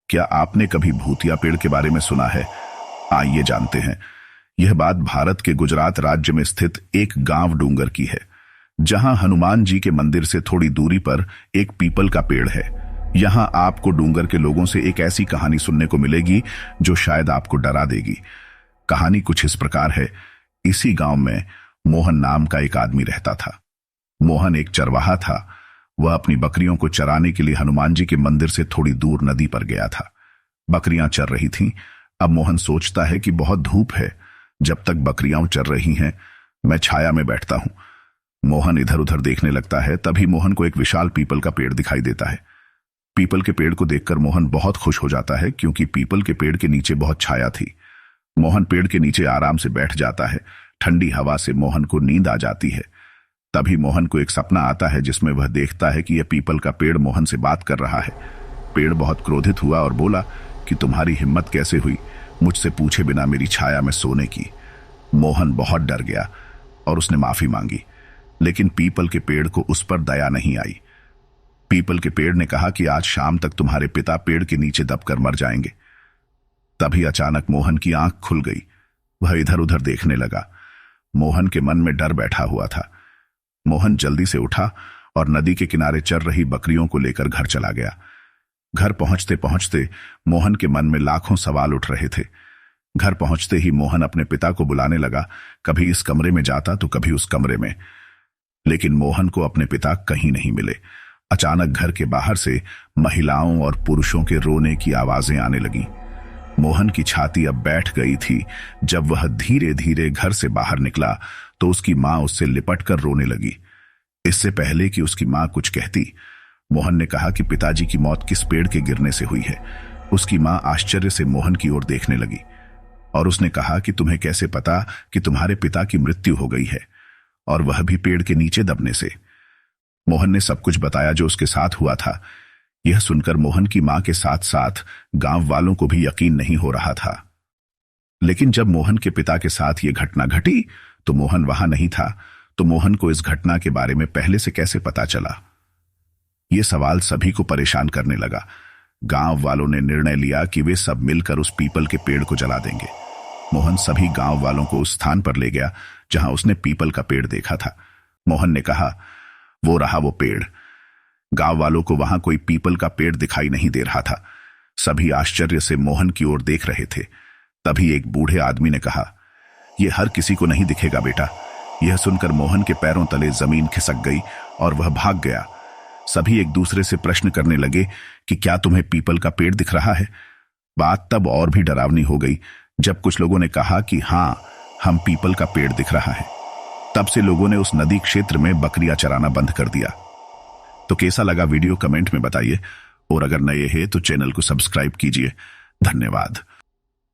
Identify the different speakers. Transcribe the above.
Speaker 1: क्या आपने कभी भूतिया पेड़ के बारे में सुना है? आइए जानते हैं। यह बात भारत के गुजरात राज्य में स्थित एक गांव डूंगर की है, जहां हनुमान जी के मंदिर से थोड़ी दूरी पर एक पीपल का पेड़ है। यहां आपको डूंगर के लोगों से एक ऐसी कहानी सुनने को मिलेगी जो शायद आपको डरा देगी। कहानी कुछ इस प्रकार है। इसी गांव में मोहन नाम का एक आदमी रहता था। मोहन एक चरवाहा था। वह अपनी बकरियों को चराने के लिए हनुमान जी के मंदिर से थोड़ी दूर नदी पर गया था। बकरियां चर रही थीं। अब मोहन सोचता है कि बहुत धूप है, जब तक बकरियां चर रही हैं मैं छाया में बैठता हूं। मोहन इधर उधर देखने लगता है। तभी मोहन को एक विशाल पीपल का पेड़ दिखाई देता है। पीपल के पेड़ को देखकर मोहन बहुत खुश हो जाता है, क्योंकि पीपल के पेड़ के नीचे बहुत छाया थी। मोहन पेड़ के नीचे आराम से बैठ जाता है। ठंडी हवा से मोहन को नींद आ जाती है। तभी मोहन को एक सपना आता है, जिसमें वह देखता है कि यह पीपल का पेड़ मोहन से बात कर रहा है। पेड़ बहुत क्रोधित हुआ और बोला कि तुम्हारी हिम्मत कैसे हुई मुझसे पूछे बिना मेरी छाया में सोने की। मोहन बहुत डर गया और उसने माफी मांगी, लेकिन पीपल के पेड़ को उस पर दया नहीं आई। पीपल के पेड़ ने कहा कि आज शाम तक तुम्हारे पिता पेड़ के नीचे दबकर मर जाएंगे। तभी अचानक मोहन की आंख खुल गई। वह इधर उधर देखने लगा। मोहन के मन में डर बैठा हुआ था। मोहन जल्दी से उठा और नदी के किनारे चर रही बकरियों को लेकर घर चला गया। घर पहुंचते पहुंचते मोहन के मन में लाखों सवाल उठ रहे थे। घर पहुंचते ही मोहन अपने पिता को बुलाने लगा। कभी इस कमरे में जाता तो कभी उस कमरे में, लेकिन मोहन को अपने पिता कहीं नहीं मिले। अचानक घर के बाहर से महिलाओं और पुरुषों के रोने की आवाजें आने लगीं। मोहन की छाती अब बैठ गई थी। जब वह धीरे धीरे घर से बाहर निकला तो उसकी मां उससे लिपटकर रोने लगी। इससे पहले कि उसकी मां कुछ कहती, मोहन ने कहा कि पिताजी की मौत किस पेड़ के गिरने से हुई है। उसकी मां आश्चर्य से मोहन की ओर देखने लगी और उसने कहा कि तुम्हें कैसे पता कि तुम्हारे पिता की मृत्यु हो गई है, और वह भी पेड़ के नीचे दबने से। मोहन ने सब कुछ बताया जो उसके साथ हुआ था। यह सुनकर मोहन की मां के साथ साथ गांव वालों को भी यकीन नहीं हो रहा था। लेकिन जब मोहन के पिता के साथ यह घटना घटी तो मोहन वहां नहीं था। तो मोहन को इस घटना के बारे में पहले से कैसे पता चला? यह सवाल सभी को परेशान करने लगा। गांव वालों ने निर्णय लिया कि वे सब मिलकर उस पीपल के पेड़ को जला देंगे। मोहन सभी गांव वालों को उस स्थान पर ले गया जहां उसने पीपल का पेड़ देखा था। मोहन ने कहा, वो रहा वो पेड़। गांव वालों को वहां कोई पीपल का पेड़ दिखाई नहीं दे रहा था। सभी आश्चर्य से मोहन की ओर देख रहे थे। तभी एक बूढ़े आदमी ने कहा, यह हर किसी को नहीं दिखेगा बेटा। यह सुनकर मोहन के पैरों तले जमीन खिसक गई और वह भाग गया। सभी एक दूसरे से प्रश्न करने लगे कि क्या तुम्हें पीपल का पेड़ दिख रहा है? बात तब और भी डरावनी हो गई जब कुछ लोगों ने कहा कि हां, हम पीपल का पेड़ दिख रहा है। तब से लोगों ने उस नदी क्षेत्र में बकरियां चराना बंद कर दिया। तो कैसा लगा वीडियो कमेंट में बताइए, और अगर नए हैं तो चैनल को सब्सक्राइब कीजिए। धन्यवाद।